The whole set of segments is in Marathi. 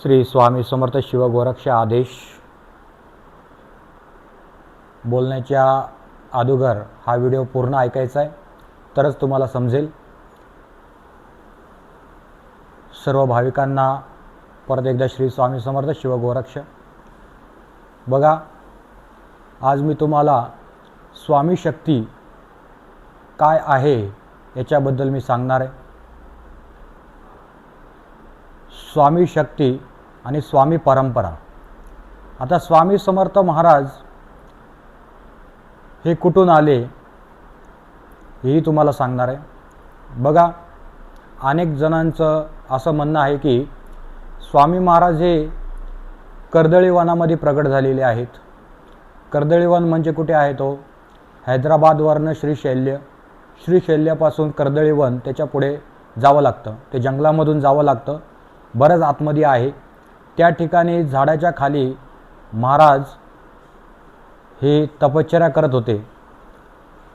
श्री स्वामी समर्थ शिवगोरक्ष आदेश बोलण्याच्या अगोदर हा व्हिडिओ पूर्ण ऐकायचा आहे, तरच तुम्हाला समजेल. सर्व भाविकांना परत एकदा श्री स्वामी समर्थ शिवगोरक्ष. बघा, आज मी तुम्हाला स्वामी शक्ती काय आहे याच्याबद्दल मी सांगणार आहे. स्वामी शक्ती आणि स्वामी परंपरा. आता स्वामी समर्थ महाराज हे कुठून आले हेही तुम्हाला सांगणार आहे. बघा, अनेक जणांचं असं म्हणणं आहे की स्वामी महाराज हे कर्दळीवनामध्ये प्रगट झालेले आहेत. कर्दळीवन म्हणजे कुठे आहे तो? हैदराबादवरनं श्रीशैल्यापासून कर्दळीवन त्याच्या पुढे जावं लागतं, ते जंगलामधून जावं लागतं, बरंच आतमध्ये आहे. त्या ठिकाणी झाडाच्या खाली महाराज हे तपश्चर्या करत होते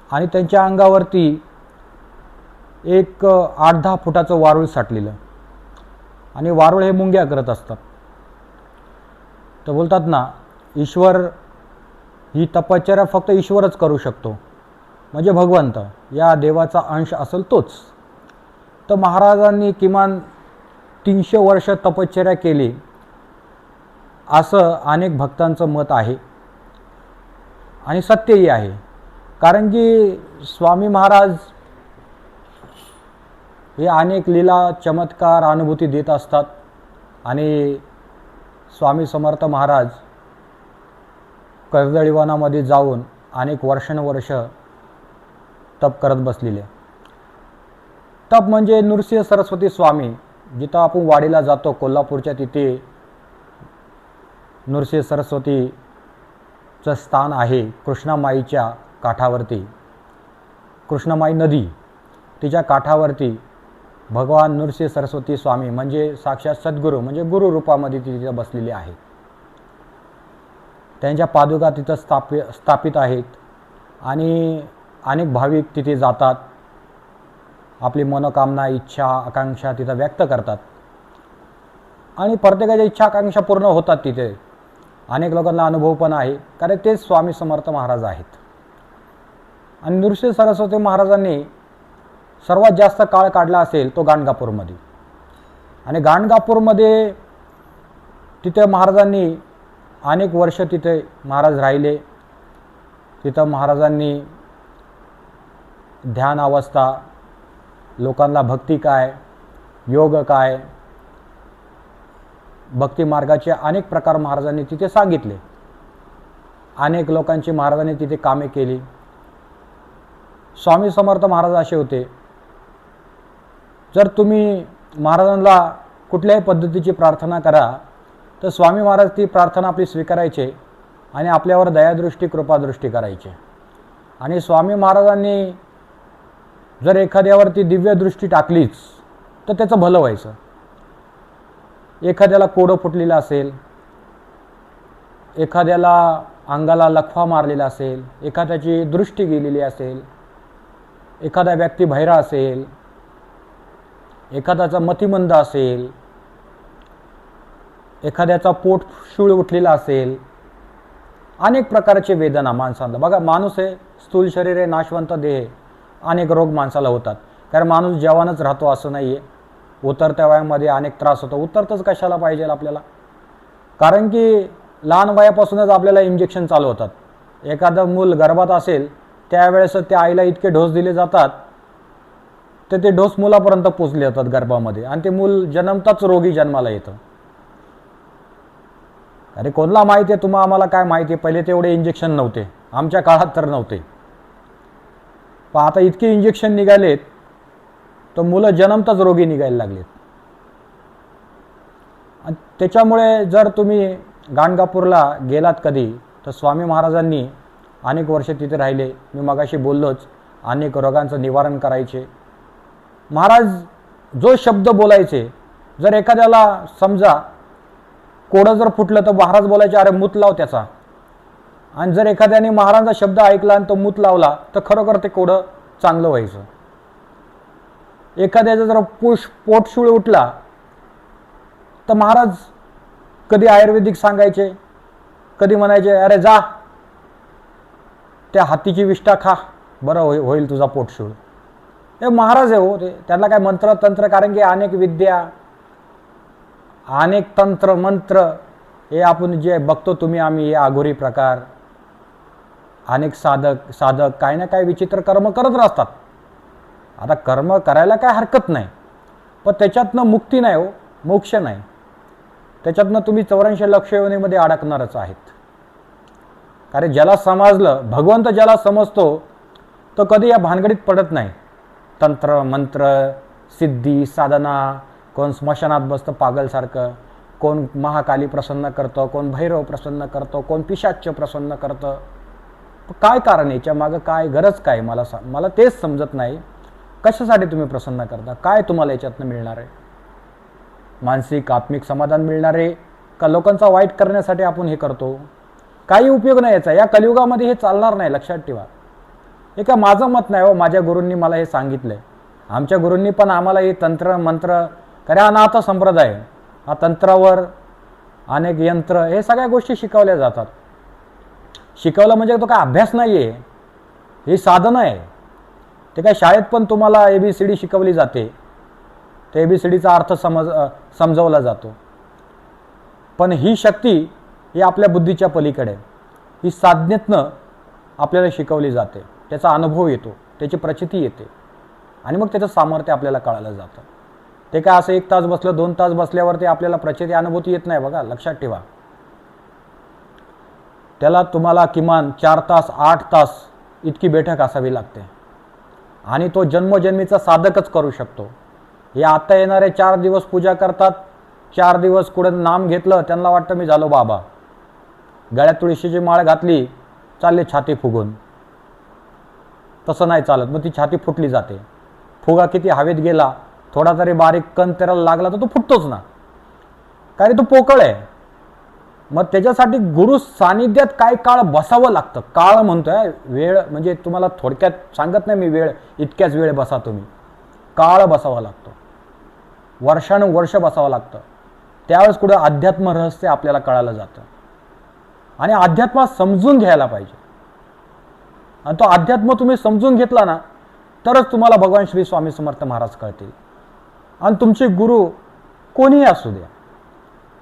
आणि त्यांच्या अंगावरती एक 8-10 फुटाचं वारूळ साठलेलं, आणि वारूळ हे मुंग्या करत असतात. तर बोलतात ना, ईश्वर ही तपश्चर्या फक्त ईश्वरच करू शकतो, म्हणजे भगवंत या देवाचा अंश असेल तोच. तर महाराजांनी किमान 300 वर्ष तपश्चर्या केली असं अनेक भक्तांचं मत आहे आणि सत्यही आहे. कारण की स्वामी महाराज हे अनेक लीला चमत्कार अनुभूती देत असतात आणि स्वामी समर्थ महाराज कर्दळीवनामध्ये जाऊन अनेक वर्षानुवर्ष तप करत बसलेले. तप म्हणजे नृसिंह सरस्वती स्वामी, जिथं आपण वाडीला जातो कोल्हापूरच्या, तिथे नृसिंह सरस्वतीचं स्थान आहे. कृष्णामाईच्या काठावरती, कृष्णामाई नदी तिच्या काठावरती भगवान नृसिंह सरस्वती स्वामी म्हणजे साक्षात सद्गुरू, म्हणजे गुरु रूपामध्ये तिथे बसलेले आहेत. त्यांच्या पादुका तिथं स्थापित आहेत आणि अनेक भाविक तिथे जातात, आपली मनोकामना, इच्छा, आकांक्षा तिथं व्यक्त करतात आणि प्रत्येकाच्या इच्छा आकांक्षा पूर्ण होतात तिथे. अनेक लोकांना अनुभव पण आहे, कारण तेच स्वामी समर्थ महाराज आहेत. आणि नृसिंह सरस्वती महाराजांनी सर्वात जास्त काळ काढला असेल तो गाणगापूरमध्ये, आणि गाणगापूरमध्ये तिथे महाराजांनी अनेक वर्ष तिथे महाराज राहिले. तिथं महाराजांनी ध्यान अवस्था, लोकांना भक्ती काय, योग काय, भक्ती मार्गाचे अनेक प्रकार महाराजांनी तिथे सांगितले. अनेक लोकांची महाराजांनी तिथे कामे केली. स्वामी समर्थ महाराज असे होते, जर तुम्ही महाराजांना कुठल्याही पद्धतीची प्रार्थना करा तर स्वामी महाराज ती प्रार्थना आपली स्वीकारायचे आणि आपल्यावर दयादृष्टी, कृपादृष्टी करायचे. आणि स्वामी महाराजांनी जर एखाद्यावरती दिव्य दृष्टी टाकलीच तर त्याचं भलं व्हायचं. एखाद्याला कोडं फुटलेलं असेल, एखाद्याला अंगाला लखवा मारलेला असेल, एखाद्याची दृष्टी गेलेली असेल, एखादा व्यक्ती बहिरा असेल, एखाद्याचा मतिमंद असेल, एखाद्याचा पोट शूळ उठलेला असेल, अनेक प्रकारचे वेदना माणसांना. बघा, माणूस आहे, स्थूल शरीर आहे, नाशवंत देह आहे, अनेक रोग माणसाला होतात. कारण माणूस जवानच राहतो असं नाही आहे, उतरत्या वयामध्ये अनेक त्रास होतो. उतरतच कशाला पाहिजे आपल्याला? कारण की लहान वयापासूनच आपल्याला इंजेक्शन चालू होतात. एखादं मूल गर्भात असेल त्यावेळेस त्या आईला इतके डोस दिले जातात तर ते डोस मुलापर्यंत पोचले जातात गर्भामध्ये, आणि ते मूल जन्मताच रोगी जन्माला येतं. अरे कोणाला माहिती आहे? तुम्हाला आम्हाला काय माहिती आहे? पहिले तेवढे इंजेक्शन नव्हते, आमच्या काळात तर नव्हते. पण आता इतके इंजेक्शन निघालेत तर मुलं जन्मताच रोगी निघायला लागलेत. आणि त्याच्यामुळे जर तुम्ही गाणगापूरला गेलात कधी तर स्वामी महाराजांनी अनेक वर्ष तिथे राहिले. मी मगाशी बोललोच, अनेक रोगांचं निवारण करायचे. महाराज जो शब्द बोलायचे, जर एखाद्याला समजा कोडं जर फुटलं तर महाराज बोलायचे, अरे मूत लाव त्याचा. आणि जर एखाद्याने महाराजांचा शब्द ऐकला आणि तो मूत लावला तर खरोखर ते कोडं चांगलं व्हायचं. एखाद्याचा जर पोटशूळ उठला तर महाराज कधी आयुर्वेदिक सांगायचे, कधी म्हणायचे अरे जा त्या हातीची विष्ठा खा, बरं होईल तुझा पोटशूळ. हे महाराज आहे हो ते, त्यांना काय मंत्र तंत्र, कारण की अनेक विद्या, अनेक तंत्र मंत्र हे आपण जे बघतो तुम्ही आम्ही, हे आघोरी प्रकार, अनेक साधक काही ना काही विचित्र कर्म करत असतात. आता कर्म करायला काय हरकत नाही, पण त्याच्यातनं मुक्ती नाही हो, मोक्ष नाही. त्याच्यातनं तुम्ही 84 लक्ष योनीमध्ये अडकणारच आहेत. कारण ज्याला समजलं, भगवंत ज्याला समजतो तो कधी या भानगडीत पडत नाही. तंत्र मंत्र सिद्धी साधना, कोण स्मशानात बसतं पागलसारखं, कोण महाकाली प्रसन्न करतं, कोण भैरव प्रसन्न करतं, कोण पिशाच्च प्रसन्न करतं. काय कारण याच्या मागं, काय गरज काय, मला तेच समजत नाही. कशासाठी तुम्ही प्रसन्न करता, काय तुम्हाला याच्यातनं मिळणार आहे? मानसिक आत्मिक समाधान मिळणार आहे का लोकांचा वाईट करण्यासाठी आपण हे करतो? काही उपयोग नाही याचा. या कलियुगामध्ये हे चालणार नाही, लक्षात ठेवा. हे काय माझं मत नाही हो, माझ्या गुरूंनी मला हे सांगितलंय. आमच्या गुरूंनी पण आम्हाला हे तंत्र मंत्र, खऱ्या अनाथ संप्रदाय, हा तंत्रावर अनेक यंत्र, हे सगळ्या गोष्टी शिकवल्या जातात. शिकवलं म्हणजे तो काय अभ्यास नाही आहे, हे साधन आहे. ते काय शाळेत पण तुम्हाला ABCD शिकवली जाते, ते ABCDचा अर्थ समजवला जातो. पण ही शक्ती ही आपल्या बुद्धीच्या पलीकडे, ही साधनेतनं आपल्याला शिकवली जाते. त्याचा अनुभव येतो, त्याची प्रचिती येते आणि मग त्याचं सामर्थ्य आपल्याला कळालं जातं. ते काय असं 1 तास बसलं 2 तास बसल्यावरती आपल्याला प्रचिती अनुभूती येत नाही बघा, लक्षात ठेवा. त्याला तुम्हाला किमान 4 तास 8 तास इतकी बैठक असावी लागते आणि तो जन्मोजन्मीचा साधकच करू शकतो. हे आता येणारे 4 दिवस पूजा करतात, 4 दिवस कुठे नाम घेतलं त्यांना वाटतं मी झालो बाबा, गळ्यात तुळशीची माळ घातली चालले छाती फुगून. तसं नाही चालत, मग ती छाती फुटली जाते. फुगा किती हवेत गेला, थोडा तरी बारीक कण तेराला लागला तर तो फुटतोच ना, कारण तो पोकळ आहे. मग त्याच्यासाठी गुरु सानिध्यात काय काळ बसावं लागतं. काळ म्हणतोय, वेळ म्हणजे तुम्हाला थोडक्यात सांगत नाही मी, वेळ इतक्याच वेळ बसा तुम्ही, काळ बसावा लागतो, वर्षानुवर्ष बसावं लागतं. त्यावेळेस कुठं अध्यात्म रहस्य आपल्याला कळालं जातं आणि अध्यात्म समजून घ्यायला पाहिजे. आणि तो अध्यात्म तुम्ही समजून घेतला ना तरच तुम्हाला भगवान श्री स्वामी समर्थ महाराज कळतील. आणि तुमचे गुरु कोणीही असू द्या,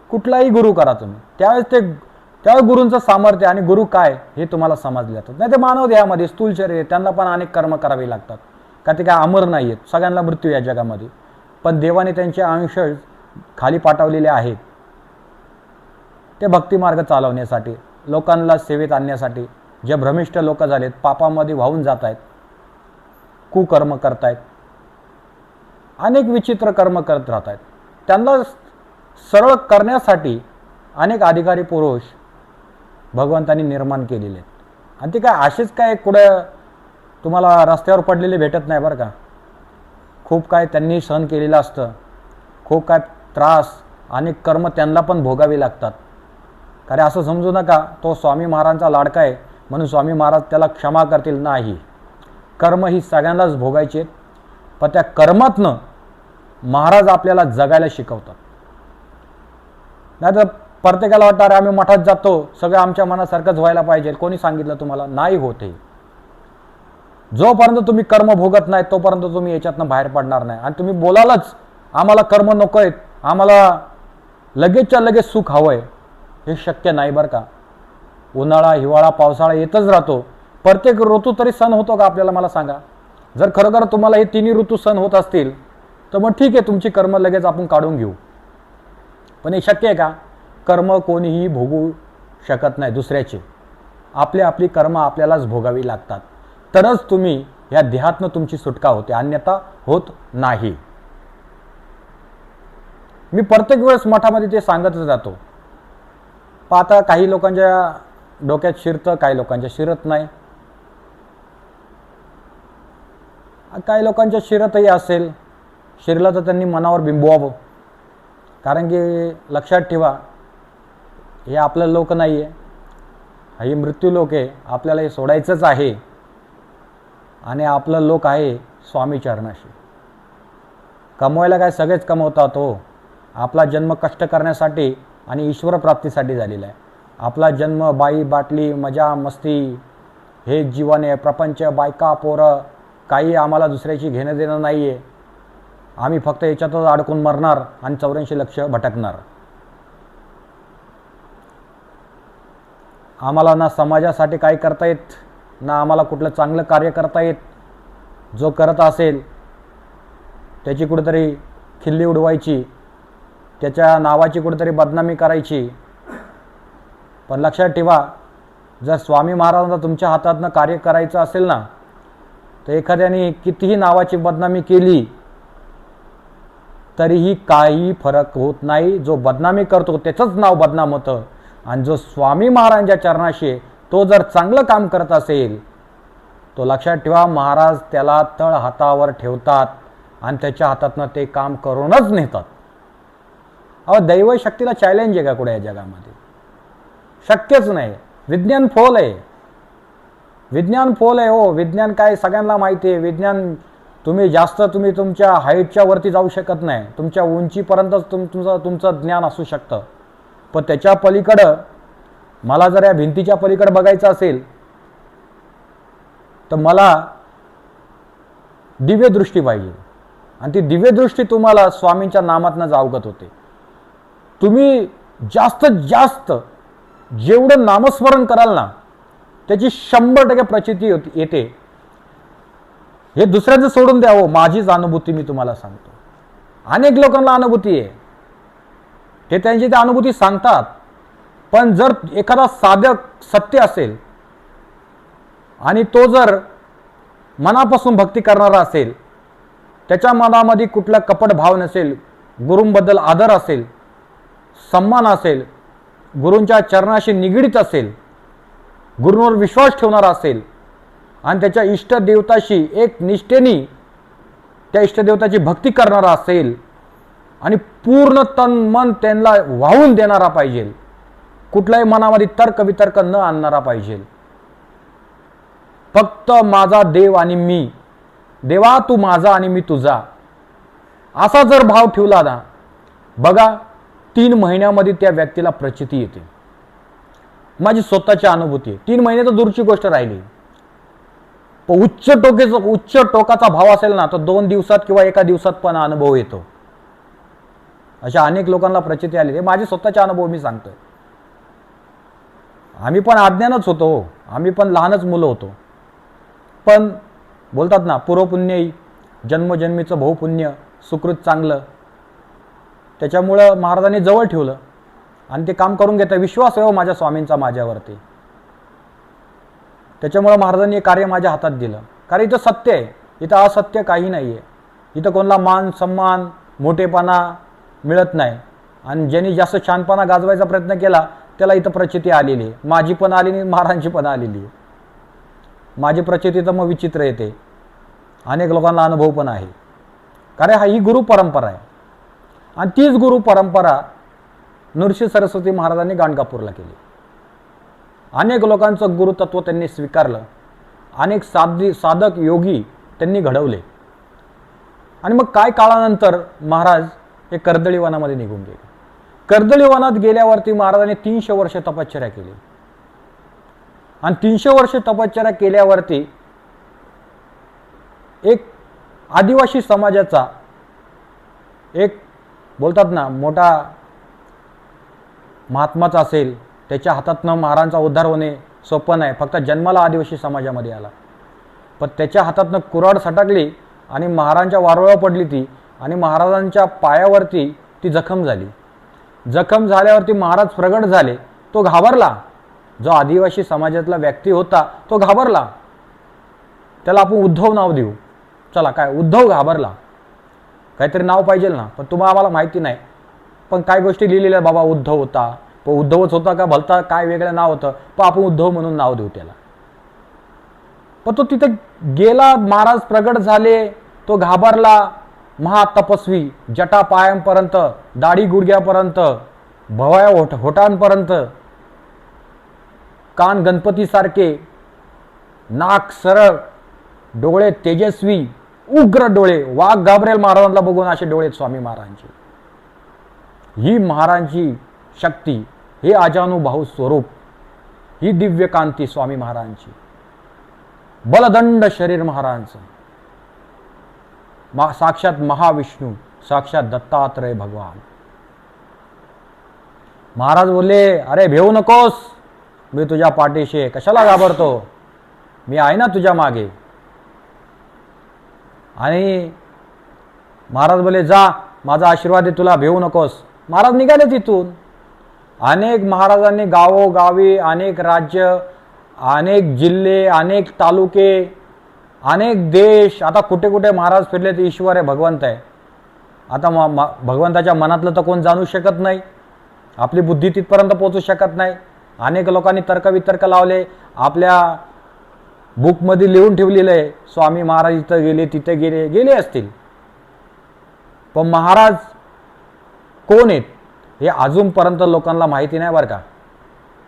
कुठलाही गुरु करा तुम्ही, त्यावेळेस गुरूंचं सामर्थ्य आणि गुरु काय हे तुम्हाला समजले जातात. नाही ते मानव देहामध्ये स्थूल शरीर, त्यांना पण अनेक कर्म करावे लागतात, का ते काय अमर नाही आहेत, सगळ्यांना मृत्यू या जगामध्ये. पण देवाने त्यांचे अंश खाली पाठवलेले आहेत, ते भक्तिमार्ग चालवण्यासाठी, लोकांना सेवेत आणण्यासाठी. जे भ्रमिष्ठ लोक झालेत, पापामध्ये वाहून जात आहेत, कुकर्म करतायत, अनेक विचित्र कर्म करत राहत आहेत, त्यांना सरळ करण्यासाठी अनेक अधिकारी पुरुष भगवंतांनी निर्माण केलेले आहेत. आणि ते काय असेच काय कुठं तुम्हाला रस्त्यावर पडलेले भेटत नाही बरं का. खूप काय त्यांनी सहन केलेलं असतं, खूप काय त्रास, अनेक कर्म त्यांना पण भोगावी लागतात. कारण असं समजू नका तो स्वामी महाराजांचा लाडका आहे म्हणून स्वामी महाराज त्याला क्षमा करतील, नाही. कर्म ही सगळ्यांनाच भोगायची आहेत, पण त्या कर्मातनं महाराज आपल्याला जगायला शिकवतात. नाही तर प्रत्येकाला वाटतं अरे आम्ही मठात जातो, सगळं आमच्या मनासारखंच व्हायला पाहिजे. कोणी सांगितलं तुम्हाला? नाही होते. जोपर्यंत तुम्ही कर्म भोगत नाही तोपर्यंत तुम्ही याच्यातनं बाहेर पडणार नाही. आणि तुम्ही बोलालच आम्हाला कर्म नको आहेत, आम्हाला लगेचच्या लगेच सुख हवंय, हे शक्य नाही बरं का. उन्हाळा हिवाळा पावसाळा येतच राहतो. प्रत्येक ऋतू तरी सण होतो का आपल्याला, मला सांगा. जर खरोखर तुम्हाला हे तिन्ही ऋतू सण होत असतील तर मग ठीक आहे, तुमची कर्म लगेच आपण काढून घेऊ. पण हे शक्य आहे का? कर्म कोणीही भोगू शकत नाही दुसऱ्याचे. आपली कर्म आपल्यालाच भोगावी लागतात, तरच तुम्ही या देहातनं तुमची सुटका होते, अन्यथा होत नाही. मी प्रत्येक वेळेस मठामध्ये ते सांगतच जातो. पण आता काही लोकांच्या डोक्यात शिरतं, काही लोकांच्या शिरत नाही. काही लोकांच्या शिरतही असेल, शिरलं तर त्यांनी मनावर बिंबवावं. कारण की लक्षात ठेवा, हे आपलं लोक नाही आहे, हे मृत्यू लोक आहे. आपल्याला हे सोडायचंच आहे आणि आपलं लोक आहे स्वामी चरणाशी. कमवायला काय सगळेच कमवतात हो. आपला जन्म कष्ट करण्यासाठी आणि ईश्वर प्राप्तीसाठी झालेला आहे. आपला जन्म बाई बाटली मजा मस्ती हे जीवन आहे. प्रपंच बायका पोरं काही आम्हाला दुसऱ्याची घेणं देणं नाही आहे. आम्ही फक्त याच्यातच अडकून मरणार आणि 84 लक्ष भटकणार. आम्हाला ना समाजासाठी काही करता येत, ना आम्हाला कुठलं चांगलं कार्य करता येत. जो करत असेल त्याची कुठेतरी खिल्ली उडवायची, त्याच्या नावाची कुठेतरी बदनामी करायची. पण लक्षात ठेवा, जर स्वामी महाराजांना तुमच्या हातातनं कार्य करायचं असेल ना, तर एखाद्याने कितीही नावाची बदनामी केली तरीही काही फरक होत नाही. जो बदनामी करतो त्याचंच नाव बदनाम होतं. आणि जो स्वामी महाराजांच्या चरणाशी आहे, तो जर चांगलं काम करत असेल, तो लक्षात ठेवा महाराज त्याला तळ हातावर ठेवतात आणि त्याच्या हातातनं ते काम करूनच नेतात. अहो, दैव शक्तीला चॅलेंज आहे का कुठे या जगामध्ये? शक्यच नाही. विज्ञान फोल आहे. विज्ञान फोल आहे हो. विज्ञान काय सगळ्यांना माहिती आहे. विज्ञान तुम्ही तुमच्या हाईटच्या वरती जाऊ शकत नाही. तुमच्या उंचीपर्यंतच तुमचं ज्ञान असू शकतं. पण त्याच्या पलीकडं मला जर या भिंतीच्या पलीकडे बघायचं असेल तर मला दिव्य दृष्टी पाहिजे. आणि ती दिव्य दृष्टी तुम्हाला स्वामींच्या नामातनं अवगत होते. तुम्ही जास्तीत जास्त जेवढं नामस्मरण कराल ना, त्याची 100% प्रचिती येते. हे दुसऱ्यांचं सोडून द्या हो, माझीच अनुभूती मी तुम्हाला सांगतो. अनेक लोकांना अनुभूती आहे, ते त्यांची त्या अनुभूती सांगतात. पण जर एखादा साधक सत्य असेल आणि तो जर मनापासून भक्ती करणारा असेल, त्याच्या मनामध्ये कुठला कपट भाव नसेल, गुरूंबद्दल आदर असेल, सन्मान असेल, गुरूंच्या चरणाशी निगडीत असेल, गुरूंवर विश्वास ठेवणारा असेल आणि त्याच्या इष्टदेवताशी एक निष्ठेने त्या इष्टदेवताची भक्ती करणारा असेल आणि पूर्ण तन मन त्यांना वाहून देणारा पाहिजे. कुठल्याही मनामध्ये तर्क वितर्क न आणणारा पाहिजे. फक्त माझा देव आणि मी, देवा तू माझा आणि मी तुझा, असा जर भाव ठेवला ना, बघा 3 महिन्यामध्ये त्या व्यक्तीला प्रचिती येते. माझी स्वतःची अनुभूती आहे. 3 महिने तर दूरची गोष्ट राहिली. पण उच्च टोकाचा भाव असेल ना, तर 2 दिवसात किंवा 1 दिवसात पण अनुभव येतो. अशा अनेक लोकांना प्रचिती आली. हे माझे स्वतःचे अनुभव मी सांगतोय. आम्ही पण अज्ञानच होतो, आम्ही पण लहानच मुलं होतो. पण बोलतात ना, पूर्वपुण्यही जन्मजन्मीचं बहुपुण्य, सुकृत चांगलं. त्याच्यामुळं महाराजांनी जवळ ठेवलं आणि ते काम करून घेतं. विश्वास आहे हो माझ्या स्वामींचा माझ्यावरती. त्याच्यामुळं महाराजांनी कार्य माझ्या हातात दिलं. कारण इथं सत्य आहे, इथं असत्य काही नाही आहे. इथं कोणाला मान सन्मान मोठेपणा मिळत नाही. आणि ज्यांनी जास्त छानपणा गाजवायचा प्रयत्न केला त्याला इथं प्रचिती आलेली आहे. माझी पण आलेली, महाराजांची पण आलेली आहे. माझी प्रचिती तर मग विचित्र येते. अनेक लोकांना अनुभव पण आहे. कारण ही गुरु परंपरा आहे. आणि तीच गुरु परंपरा नृसिंह सरस्वती महाराजांनी गाणगापूरला केली. अनेक लोकांचं गुरुतत्व त्यांनी स्वीकारलं. अनेक साधक योगी त्यांनी घडवले. आणि मग काय काळानंतर महाराज हे कर्दळी वनामध्ये निघून गेले. कर्दळी वनात गेल्यावरती महाराजांनी 300 वर्ष तपश्चर्या केली. आणि 300 वर्ष तपश्चर्या केल्यावरती एक आदिवासी समाजाचा एक बोलतात ना मोठा महात्माच असेल, त्याच्या हातातनं महाराजांचा उद्धार होणे सोपं नाही. फक्त जन्माला आदिवासी समाजामध्ये आला, पण त्याच्या हातातनं कुऱ्हाड सटकली आणि महाराजांच्या वारुळावर पडली ती. आणि महाराजांच्या पायावरती ती जखम झाली. जखम झाल्यावरती महाराज प्रगट झाले. तो घाबरला. जो आदिवासी समाजातला व्यक्ती होता तो घाबरला. त्याला आपण उद्धव नाव देऊ. चला, काय उद्धव घाबरला, काहीतरी नाव पाहिजे ना. पण तुम्हाला आम्हाला माहिती नाही, पण काय गोष्टी लिहिलेल्या बाबा उद्धव होता. पण उद्धवच होता का भलता काय वेगळं नाव होतं, पण आपण उद्धव म्हणून नाव देऊ त्याला. पण तो तिथे गेला, महाराज प्रगट झाले, तो घाबरला. महातपस्वी, जटा पायांपर्यंत, दाढी गुडघ्यापर्यंत, भवया होटांपर्यंत, कान गणपतीसारखे, नाक सरळ, डोळे तेजस्वी, उग्र डोळे. वाघ घाबरेल महाराजांना बघून असे डोळे स्वामी महाराजांचे. ही महाराजांची शक्ती, हे अजानुभाव स्वरूप, ही दिव्य कांती स्वामी महाराजांची, बलदंड शरीर महाराजांचं, साक्षात महाविष्णू, साक्षात दत्तात्रय भगवान. महाराज बोलले, अरे भेऊ नकोस, मी तुझ्या पाठीशी आहे, कशाला घाबरतो, मी आहे ना तुझ्या मागे. आणि महाराज बोले, जा, माझा आशीर्वाद आहे तुला, भेऊ नकोस. महाराज निघाले तिथून. अनेक महाराजांनी गावोगावी, अनेक राज्य, अनेक जिल्हे, अनेक तालुके, अनेक देश, आता कुठे कुठे महाराज फिरले. ते ईश्वर आहे, भगवंत आहे. आता भगवंताच्या मनातलं तर कोण जाणू शकत नाही, आपली बुद्धी तिथपर्यंत पोहोचू शकत नाही. अनेक लोकांनी तर्कवितर्क लावले, आपल्या बुकमध्ये लिहून ठेवलेलं आहे, स्वामी महाराज इथं गेले, तिथे गेले, गेले असतील. पण महाराज कोण आहेत हे अजूनपर्यंत लोकांना माहिती नाही बरं का.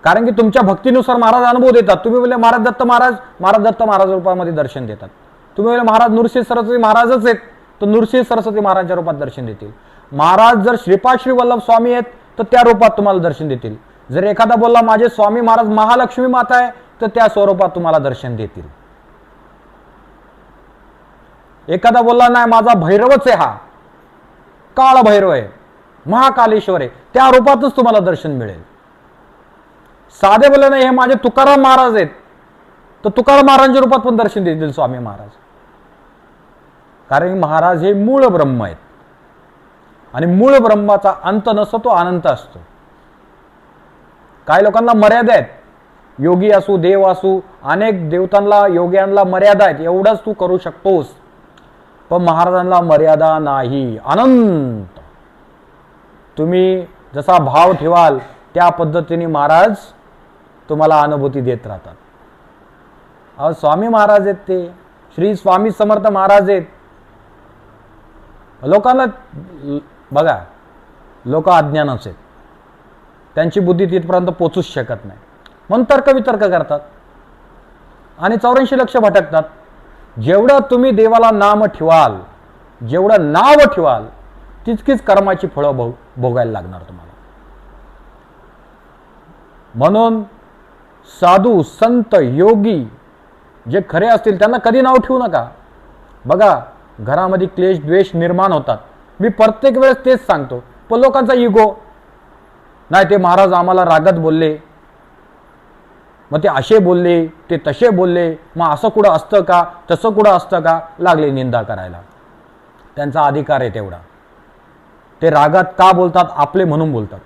कारण की तुमच्या भक्तीनुसार महाराज अनुभव देतात. तुम्ही बोलले महाराज दत्त महाराज, महाराज दत्त महाराज रूपामध्ये दर्शन देतात. तुम्ही बोलले महाराज नृसिंह सरस्वती महाराजच आहेत, तर नृसिंह सरस्वती महाराजांच्या रूपात दर्शन देतील. महाराज जर श्रीपाद श्री वल्लभ स्वामी आहेत, तर त्या रूपात तुम्हाला दर्शन देतील. जर एखादा बोलला माझे स्वामी महाराज महालक्ष्मी माता आहे, तर त्या स्वरूपात तुम्हाला दर्शन देतील. एखादा बोलला नाही माझा भैरवच आहे, हा काळ भैरव आहे, महाकालेश्वर आहे, त्या रूपातच तुम्हाला दर्शन मिळेल. साधे बोलले नाही हे माझे तुकाराम महाराज आहेत, तर तुकाराम महाराजांच्या रूपात पण दर्शन देतील स्वामी महाराज. कारण महाराज हे मूळ ब्रह्म आहेत, आणि मूळ ब्रह्माचा अंत नसतो, तो अनंत असतो. काही लोकांना मर्यादा आहेत, योगी असू, देव असू, अनेक देवतांना, योग्यांना मर्यादा आहेत, एवढंच तू करू शकतोस. पण महाराजांना मर्यादा नाही, अनंत. तुम्ही जसा भाव ठेवाल त्या पद्धतीने महाराज तुम्हाला अनुभूती देत राहतात. अहो स्वामी महाराज आहेत, ते श्री स्वामी समर्थ महाराज आहेत. लोकांना बघा, लोक अज्ञानच आहेत, त्यांची बुद्धी तिथपर्यंत पोचूच शकत नाही, म्हणून तर्कवितर्क करतात आणि 84 लक्ष भटकतात. जेवढं तुम्ही देवाला नाम ठेवाल, जेवढं नाव ठेवाल, तितकीच कर्माची फळं भोगायला लागणार तुम्हाला. म्हणून साधू, संत, योगी जे खरे असतील त्यांना कधी नाव ठेवू नका. बघा, घरामध्ये क्लेश, द्वेष निर्माण होतात. मी प्रत्येक वेळेस तेच सांगतो, पण लोकांचा इगो, नाही ते महाराज आम्हाला रागत बोलले, मग ते असे बोलले, ते तसे बोलले, मग असं कुठं असतं का, तसं कुठं असतं का, लागले निंदा करायला. त्यांचा अधिकार आहे तेवढा. ते रागात का बोलतात, आपले म्हणून बोलतात.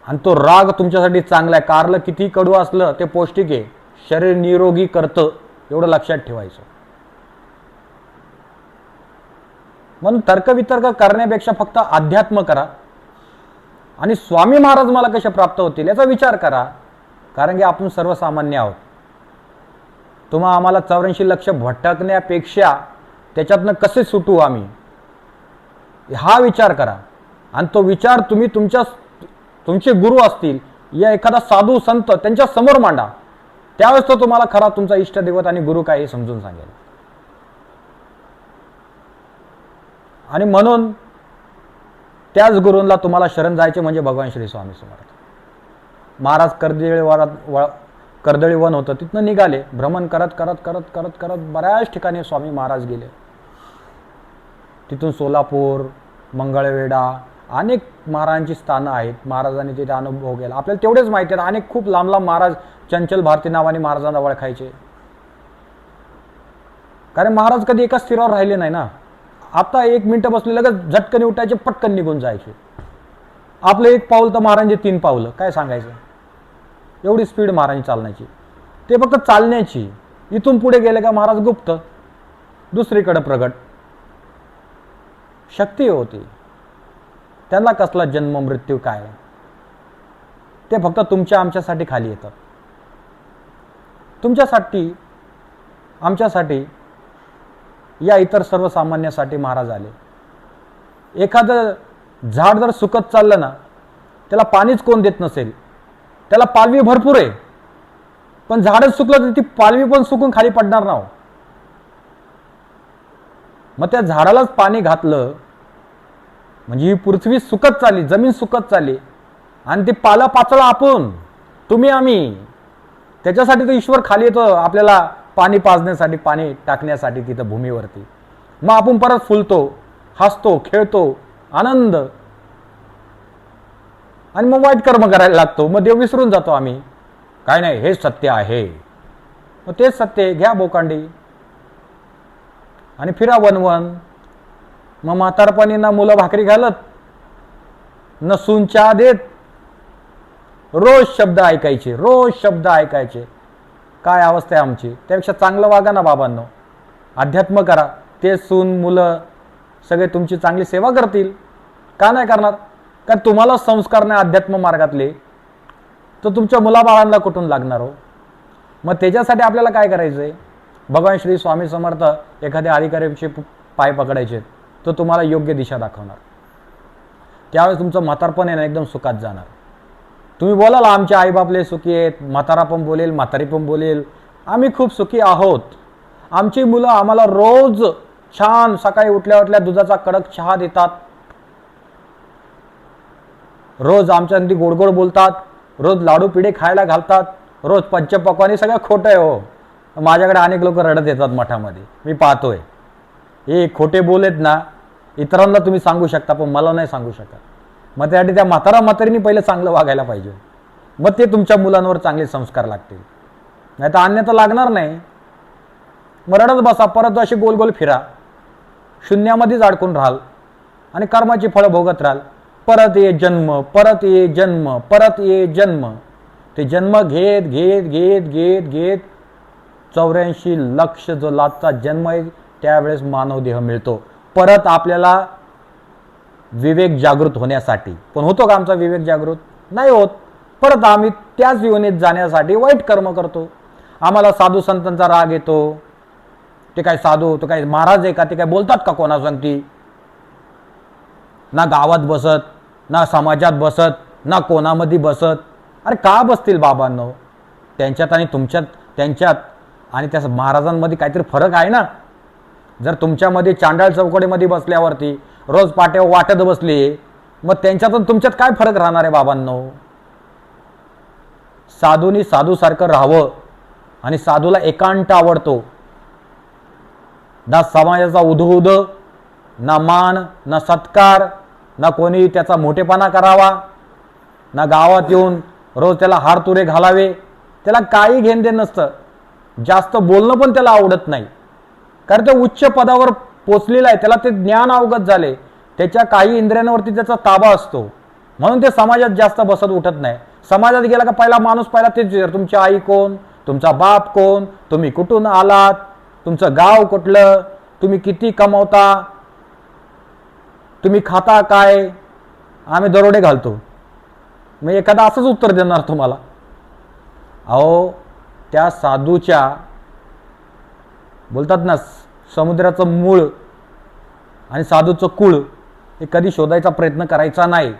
आणि तो राग तुमच्यासाठी चांगला आहे. कारलं किती कडू असलं ते पौष्टिक आहे, शरीर निरोगी करतं, एवढं लक्षात ठेवायचं. म्हणून तर्कवितर्क करण्यापेक्षा फक्त अध्यात्म करा आणि स्वामी महाराज मला कसे प्राप्त होतील याचा विचार करा. कारण की आपण सर्वसामान्य आहोत. तुम्हा आम्हाला 84 लक्ष भटकण्यापेक्षा त्याच्यातनं कसे सुटू आम्ही, हा विचार करा. आणि तो विचार तुम्ही तुमचे गुरु असतील या एखादा साधू संत त्यांच्या समोर मांडा. त्यावेळेस तो तुम्हाला खरा तुमचा इष्टदैवत आणि गुरु काय हे समजून सांगेल. आणि म्हणून त्याच गुरूंना तुम्हाला शरण जायचे म्हणजे भगवान श्री स्वामी समर्थ महाराज. कर्दळी वन होतं, तिथनं निघाले, भ्रमण करत करत करत करत करत बऱ्याच ठिकाणी स्वामी महाराज गेले. तिथून सोलापूर, मंगळवेढा, अनेक महाराजांची स्थानं आहेत. महाराजांनी तिथे अनुभव केला. आपल्याला तेवढेच माहिती आहे. अनेक खूप लांब लांब महाराज चंचल भारती नावाने महाराजांना ओळखायचे. कारण महाराज कधी एका स्थिरावर राहिले नाही ना. आता 1 मिनिट बसले लगेच झटकन उठायचे, पटकन निघून जायचे. आपलं 1 पाऊल तर महाराजांचे 3 पावलं, काय सांगायचं. एवढी स्पीड महाराजांची चालण्याची. ते फक्त चालण्याची. इथून पुढे गेले का महाराज गुप्त, दुसरीकडे प्रगट. शक्ती होती. त्यांना कसला जन्म मृत्यू काय, ते फक्त तुमच्या आमच्यासाठी खाली येतात. तुमच्यासाठी, आमच्यासाठी, या इतर सर्वसामान्यासाठी महाराज आले. एखादं झाड जर सुकत चाललं ना, त्याला पाणीच कोण देत नसेल, त्याला पालवी भरपूर आहे, पण झाडच सुकलं तर ती पालवी पण सुकून खाली पडणार ना. मग त्या झाडालाच पाणी घातलं, म्हणजे ही पृथ्वी सुकत चालली, जमीन सुकत चालली आणि ते पालापाचोळा आपण, तुम्ही आम्ही, त्याच्यासाठी तर ईश्वर खाली येतो आपल्याला पाणी पाजण्यासाठी, पाणी टाकण्यासाठी तिथं भूमीवरती. मग आपण परत फुलतो, हसतो, खेळतो, आनंद, आणि मग वाईट कर्म करायला लागतो. मग देव विसरून जातो आम्ही. काय नाही, हेच सत्य आहे. मग तेच सत्य, घ्या बोकांडी आणि फिरा वनवन. मग म्हातारपणी ना मुलं भाकरी घालत, न सून चहा देत, रोज शब्द ऐकायचे, रोज शब्द ऐकायचे. काय अवस्था आहे आमची. त्यापेक्षा चांगलं वागा ना बाबांनो, अध्यात्म करा. ते सून मुलं सगळे तुमची चांगली सेवा करतील. का नाही करणार? कारण तुम्हाला संस्कार नाही अध्यात्म मार्गातले, तर तुमच्या मुलाबाळांना कुठून लागणार हो. मग त्याच्यासाठी आपल्याला काय करायचंय? भगवान श्री स्वामी समर्थ एखाद्या अधिकाऱ्याचे पाय पकडायचे, तो तुम्हाला योग्य दिशा दाखवणार. त्यावेळेस तुमचं म्हातारपण आहे ना एकदम सुखात जाणार. तुम्ही बोलाल आमचे आईबापले सुखी आहेत, म्हातारा पण बोलेल, म्हातारी पण बोलेल, आम्ही खूप सुखी आहोत. आमची मुलं आम्हाला रोज छान सकाळी उठल्या उठल्या दुधाचा कडक चहा देतात, रोज आमच्या अगदी गोडगोड बोलतात, रोज लाडू पिढे खायला घालतात, रोज पंचपक्वान्नी. सगळं खोटं आहे हो. माझ्याकडे अनेक लोक रडत येतात मठामध्ये, मी पाहतोय. हे खोटे बोलेत ना, इतरांना तुम्ही सांगू शकता पण मला नाही सांगू शकत. मग त्यासाठी त्या म्हातारीने पहिले चांगलं वागायला पाहिजे, मग ते तुमच्या मुलांवर चांगले संस्कार लागतील. नाही तर अन्यथा लागणार नाही. मग रडत बसा, परत अशी गोल गोल फिरा, शून्यामध्येच अडकून राहाल आणि कर्माची फळं भोगत राहाल. परत ये जन्म, परत ये जन्म, परत ये जन्म. ते जन्म घेत घेत घेत घेत घेत 84 लक्ष जो लाखचा जन्म आहे त्यावेळेस मानवदेह मिळतो परत आपल्याला विवेक जागृत होण्यासाठी. पण होतो का आमचा विवेक जागृत? नाही होत. परत आम्ही त्याच योनीत जाण्यासाठी वाईट कर्म करतो. आम्हाला साधू संतांचा राग येतो. ते काय साधू, तो काय महाराज आहे का, ते काय बोलतात का कोणा सांगती? ना गावात बसत, ना समाजात बसत, ना कोणामध्ये बसत. अरे का बसतील बाबांनो? त्यांच्यात आणि तुमच्यात, त्यांच्यात आणि त्या महाराजांमध्ये काहीतरी फरक आहे ना. जर तुमच्यामध्ये चांडाळ चौकडेमध्ये बसल्यावरती रोज पाट्यावर वाटत बसली, मग त्यांच्यातून तुमच्यात काय फरक राहणार आहे बाबांनो? साधूनी साधूसारखं राहावं आणि साधूला एकांत आवडतो. ना समाजाचा उधोउध, ना मान, ना सत्कार, ना कोणी त्याचा मोठेपणा करावा, ना गावात येऊन रोज त्याला हार तुरे घालावे. त्याला काही घेण देण नसतं. जास्त बोलणं पण त्याला आवडत नाही, कारण तो उच्च पदावर पोचलेला आहे, त्याला ते ज्ञान अवगत झाले, त्याच्या काही इंद्रियांवरती त्याचा ताबा असतो, म्हणून ते समाजात जास्त बसत उठत नाही. समाजात गेला का पहिला माणूस पहिला तेच, तुमची आई कोण, तुमचा बाप कोण, तुम्ही कुठून आलात, तुमचं गाव कुठलं, तुम्ही किती कमवता, तुम्ही खाता काय, आम्ही दरोडे घालतो. मग एखादा असंच उत्तर देणार तुम्हाला. अहो त्या साधूच्या बोलतात ना समुद्राचं मूळ आणि साधूचं कुळ हे कधी शोधायचा प्रयत्न करायचा नाही,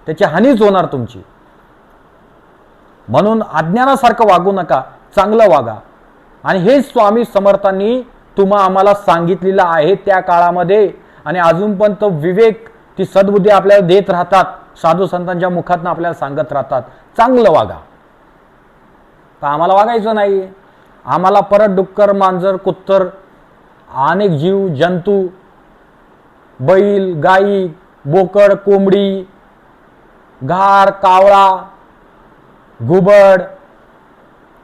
त्याची हानीच होणार तुमची. म्हणून अज्ञानासारखं वागू नका, चांगलं वागा. आणि हे स्वामी समर्थांनी आम्हाला सांगितलेलं आहे त्या काळामध्ये, आणि अजून पण तो विवेक, ती सद्बुद्धी आपल्याला देत राहतात. साधू संतांच्या मुखातून आपल्याला सांगत राहतात चांगलं वागा. तर आम्हाला वागायचं नाही. आम्हाला परत डुक्कर, मांजर, कुत्तर, अनेक जीव जंतू, बैल, गाई, बोकड, कोंबडी, घार, कावळा, घुबड,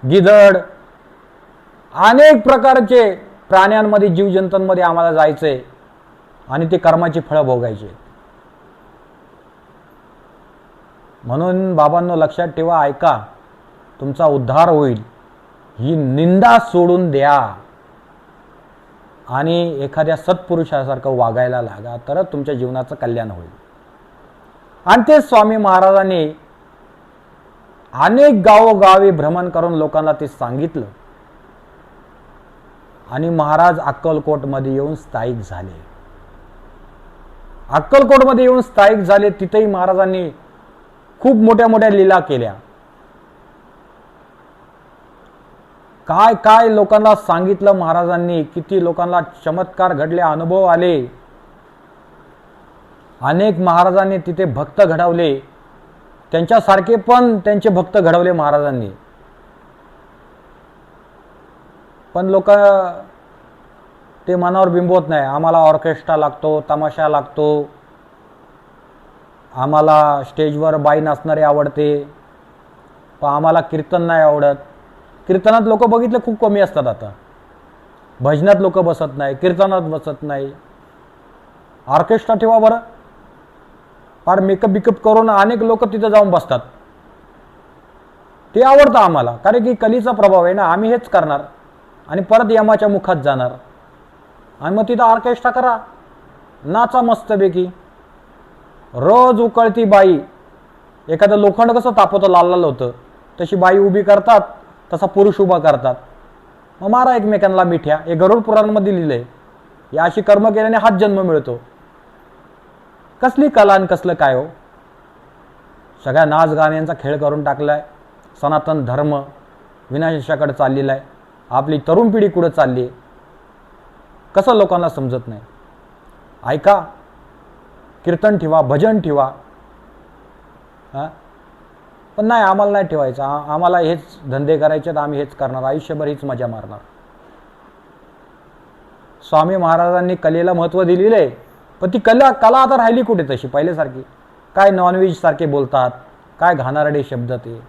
गिधड, अनेक प्रकारचे प्राण्यांमध्ये, जीवजंतूंमध्ये आम्हाला जायचंय आणि ते कर्माची फळं भोगायची. म्हणून बाबांनो लक्षात ठेवा, ऐका, तुमचा उद्धार होईल. ही निंदा सोडून द्या आणि एखाद्या सत्पुरुषासारखं वागायला लागा, तरच तुमच्या जीवनाचं कल्याण होईल. आणि ते स्वामी महाराजांनी अनेक गावोगावी भ्रमण करून लोकांना ते सांगितलं. आणि महाराज अक्कलकोटमध्ये येऊन स्थायिक झाले. अक्कलकोटमध्ये येऊन स्थायिक झाले. तिथेही महाराजांनी खूप मोठ्या मोठ्या लीला केल्या. काय काय लोकांना सांगितलं महाराजांनी, किती लोकांना चमत्कार घडले, अनुभव आले. अनेक महाराजांनी तिथे भक्त घडवले, त्यांच्यासारखे पण त्यांचे भक्त घडवले महाराजांनी. पण लोक ते मनावर बिंबवत नाही. आम्हाला ऑर्केस्ट्रा लागतो, तमाशा लागतो, आम्हाला स्टेजवर बाई नाचणारे आवडते, पण आम्हाला कीर्तन नाही आवडत. कीर्तनात लोक बघितले खूप कमी असतात आता. भजनात लोक बसत नाही, कीर्तनात बसत नाही. ऑर्केस्ट्रा ठेवा बरं, फार मेकअप बिकअप करून अनेक लोक तिथं जाऊन बसतात. ते आवडतं आम्हाला, कारण की कलीचा प्रभाव आहे ना. आम्ही हेच करणार आणि परत यमाच्या मुखात जाणार. आणि मग तिथं ऑर्केस्ट्रा करा, नाचा मस्तपैकी. रोज उकळती बाई, एखादं लोखंड कसं तापवतं लाल लाल होतं, तशी बाई उभी करतात, तसा पुरुष उभा करतात. मग मारा एकमेकांना मिठ्या. हे गरुड पुराणामध्ये लिहिलंय. या अशी कर्म केल्याने हाच जन्म मिळतो. कसली कला आणि कसलं काय हो. सगळ्या नाच गाण्यांचा खेळ करून टाकलाय. सनातन धर्म विनाशाकडे चाललेला आहे. आपली तरुण पिढी कुठं चालली आहे कसं लोकांना समजत नाही. ऐका, कीर्तन ठेवा, भजन ठेवा, पण नाही आम्हाला नाही ठेवायचं. आम्हाला हेच धंदे करायचे, आम्ही हेच करणार, आयुष्यभर हीच मजा मारणार. स्वामी महाराजांनी कलेला महत्त्व दिलेलं आहे, पण ती कला आता राहिली कुठे तशी पहिल्यासारखी. काय नॉनव्हेज सारखे बोलतात, काय घाणारडे शब्द ते.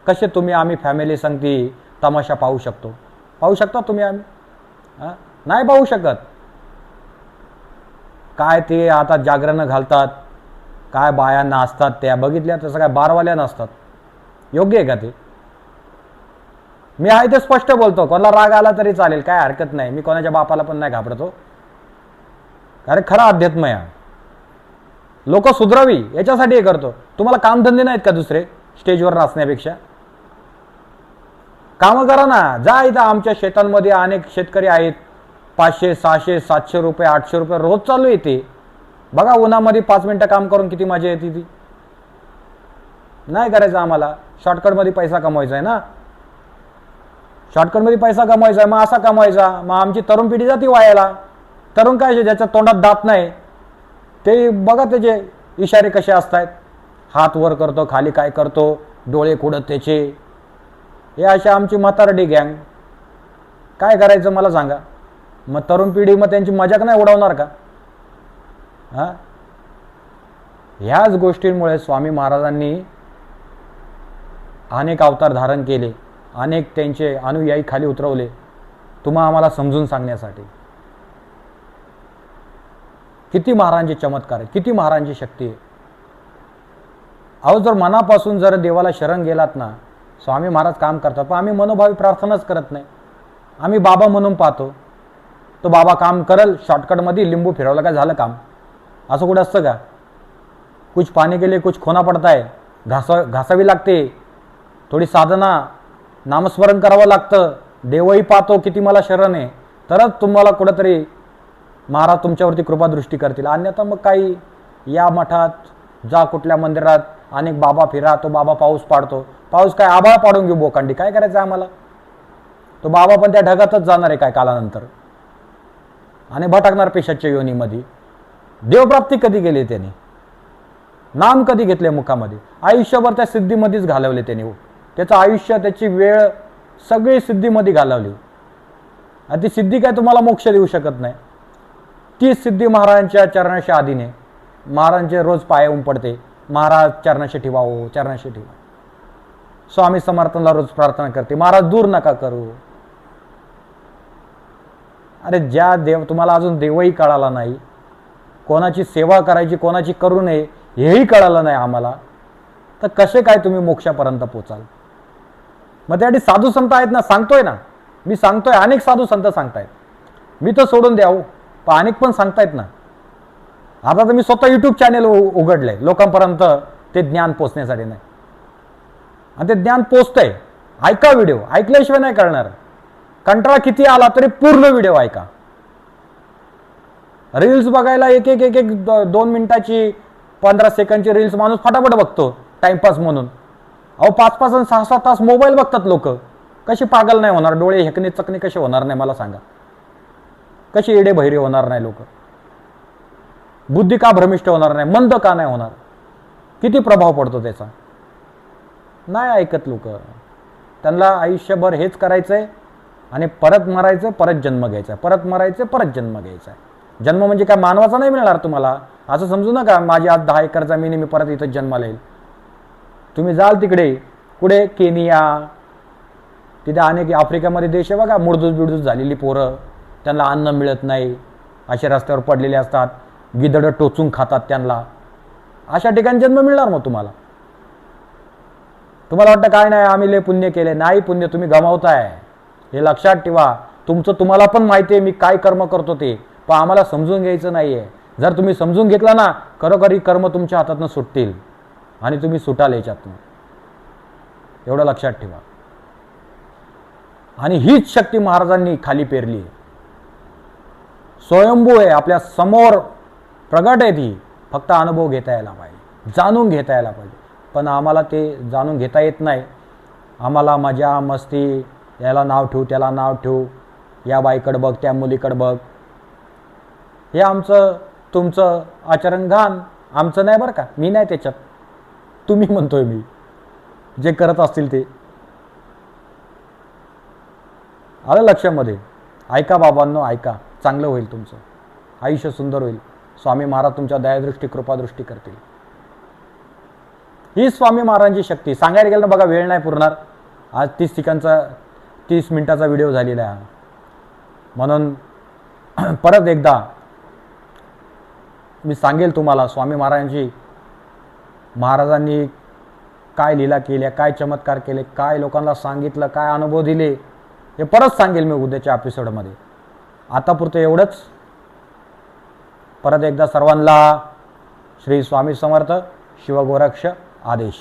कसे तुम्ही आम्ही फॅमिली संगती तमाशा पाहू शकतो? पाहू शकता तुम्ही? आम्ही नाही पाहू शकत. काय ते आता जागरण घालतात, काय बाया नाचतात, त्या बघितल्या तसं काय बारवाल्या नसतात. योग्य आहे का ते? मी आहे ते स्पष्ट बोलतो. कोणाला राग आला तरी चालेल, काय हरकत नाही. मी कोणाच्या बापाला पण नाही घाबरतो. अरे खरा अध्यात्म आहे. लोक सुधरावी याच्यासाठी हे करतो. तुम्हाला कामधंदे नाहीत का दुसरे स्टेजवर नाचण्यापेक्षा? कामं करा ना. जा इथं आमच्या शेतांमध्ये अनेक शेतकरी आहेत, 500 600 700 रुपये 800 रुपये रोज चालू येते. बघा उन्हामध्ये 5 मिनिटं काम करून किती मजा येते ती. नाही करायचं आम्हाला. शॉर्टकटमध्ये पैसा कमवायचा आहे ना. शॉर्टकटमध्ये पैसा कमवायचा आहे, मग असा कमवायचा. मग आमची तरुण पिढी जाती वायाला. तरुण काय, ज्याच्या तोंडात दात नाही ते बघा त्याचे इशारे कसे असतात. हात वर करतो, खाली काय करतो, डोळे कुडत त्याचे. हे अशी आमची म्हातारडी गँग. काय करायचं मला सांगा? मग तरुण पिढी मग त्यांची मजाक नाही उडवणार का? ह्याच गोष्टींमुळे स्वामी महाराजांनी अनेक अवतार धारण केले, अनेक त्यांचे अनुयायी खाली उतरवले, तुम्हा आम्हाला समजून सांगण्यासाठी. किती महाराजांचे चमत्कार आहे, किती महाराजांची शक्ती आहे. अहो जर मनापासून जर देवाला शरण गेलात ना, स्वामी महाराज काम करतात. पण आम्ही मनोभावी प्रार्थनाच करत नाही. आम्ही बाबा म्हणून पाहतो. तो बाबा काम करल, शॉर्टकटमध्ये लिंबू फिरवलं काय झालं काम. असं कुठं असतं का? कुछ पाने के लिए कुछ खोना पडता है. घासावी लागते, थोडी साधना, नामस्मरण करावं लागतं. देवही पाहतो किती मला शरण आहे, तरच तुम्हाला कुठंतरी महाराज तुमच्यावरती कृपादृष्टी करतील. अन्यथा मग काही या मठात जा, कुठल्या मंदिरात अनेक बाबा फिरा, तो बाबा पाऊस पाडतो. पाऊस काय आभाळ पाडून घेऊ बोकांडी, काय करायचं आम्हाला? तो बाबा पण त्या ढगातच जाणार आहे काय कालानंतर, आणि भटकणार पेशाच्या योनीमध्ये. देवप्राप्ती कधी गेली त्याने? नाम कधी घेतले मुखामध्ये? आयुष्यभर त्या सिद्धीमध्येच घालवले त्याने. त्याचं आयुष्य, त्याची वेळ सगळी सिद्धीमध्ये घालवली. आणि ती सिद्धी काय तुम्हाला मोक्ष देऊ शकत नाही. ती सिद्धी महाराजांच्या चरणाशी आधीने. महाराजांचे रोज पाय पडते, महाराज चरणाशी ठेवा, हो चरणाशी ठेवा. स्वामी समर्थांना रोज प्रार्थना करते, महाराज दूर नका करू. अरे ज्या देव, तुम्हाला अजून देवही कळाला नाही, कोणाची सेवा करायची कोणाची करू नये हेही कळालं नाही आम्हाला, तर कसे काय तुम्ही मोक्षापर्यंत पोचाल? मग त्यासाठी साधू संत आहेत ना, सांगतोय ना मी, सांगतोय. अनेक साधू संत सांगतायत. मी तर सोडून द्यावं, पण अनेक पण सांगतायत ना. आता तर मी स्वतः यूट्यूब चॅनेल उघडलंय लोकांपर्यंत ते ज्ञान पोचण्यासाठी. नाही, आणि ते ज्ञान पोचतंय. ऐका व्हिडिओ, ऐकल्याशिवाय नाही कळणार. कंटाळा किती आला तरी पूर्ण व्हिडिओ ऐका. रील्स बघायला एक 2 मिनिटाची 15 सेकंडची रील्स माणूस फटाफट बघतो टाइमपास म्हणून. अहो 5-5 आणि 6-6 तास मोबाईल बघतात लोक. कशी पागल नाही होणार? डोळे हेकणे चकणे कसे होणार नाही मला सांगा? कशी एडे बहिरे होणार नाही लोक? बुद्धी का भ्रमिष्ट होणार नाही, मंद का नाही होणार? किती प्रभाव पडतो त्याचा? नाही ऐकत लोक. त्यांना आयुष्यभर हेच करायचंय आणि परत मरायचं, परत जन्म घ्यायचा, परत मरायचं, परत जन्म घ्यायचा. जन्म म्हणजे काय मानवाचा नाही मिळणार तुम्हाला, असं समजू नका. माझी आज 10 एकर जमीन आहे, मी परत इथं जन्माला येईल. तुम्ही जाल तिकडे, कुठे केनिया, तिथे अनेक आफ्रिकेमध्ये देश आहे बघा, मुडदूस बिडदूस झालेली पोरं, त्यांना अन्न मिळत नाही, असे रस्त्यावर पडलेले असतात, गिधडं टोचून खातात त्यांना. अशा ठिकाणी जन्म मिळणार मग तुम्हाला. तुम्हाला वाटतं काय नाही आम्ही लय पुण्य केले. नाही, पुण्य तुम्ही गमावताय, हे लक्षात ठेवा. तुमचं तुम्हाला पण माहिती आहे मी काय कर्म करतो ते, पण आम्हाला समजून घ्यायचं नाहीये. जर तुम्ही समजून घेतला ना, खरोखर ही कर्म तुमच्या हातातून सुटतील आणि तुम्ही सुटाल याच्यातून. एवढं लक्षात ठेवा. आणि हीच शक्ती महाराजांनी खाली पेरली आहे. स्वयंभू आहे, आपल्या समोर प्रगट आहे ती. फक्त अनुभव घेता यायला पाहिजे, जाणून घेता यायला पाहिजे. पण आम्हाला ते जाणून घेता येत नाही. आम्हाला मजा मस्ती, याला नाव ठेवू त्याला नाव ठेवू, या बाईकडं बघ त्या मुलीकडं बघ, हे आमचं तुमचं आचरण घाण. आमचं नाही बरं का, मी नाही त्याच्यात, तुम्ही म्हणतोय मी, जे करत असतील ते. आलं लक्षामध्ये? ऐका बाबांनो, ऐका, चांगलं होईल तुमचं आयुष्य, सुंदर होईल. स्वामी महाराज तुमच्या दयादृष्टी कृपादृष्टी करतील. ही स्वामी महाराजांची शक्ती. सांगायला गेलं ना बघा, वेळ नाही पुरणार. आज 30 मिनिटाचा व्हिडिओ झालेला आहे. म्हणून परत एकदा मी सांगेल तुम्हाला स्वामी महाराजांची, महाराजांनी काय लीला केल्या, काय चमत्कार केले, काय लोकांना सांगितलं, काय अनुभव दिले, हे परत सांगेल मी उद्याच्या एपिसोडमध्ये. आतापुरतं एवढंच. परत एकदा सर्वांना श्री स्वामी समर्थ, शिवगोरक्ष आदेश.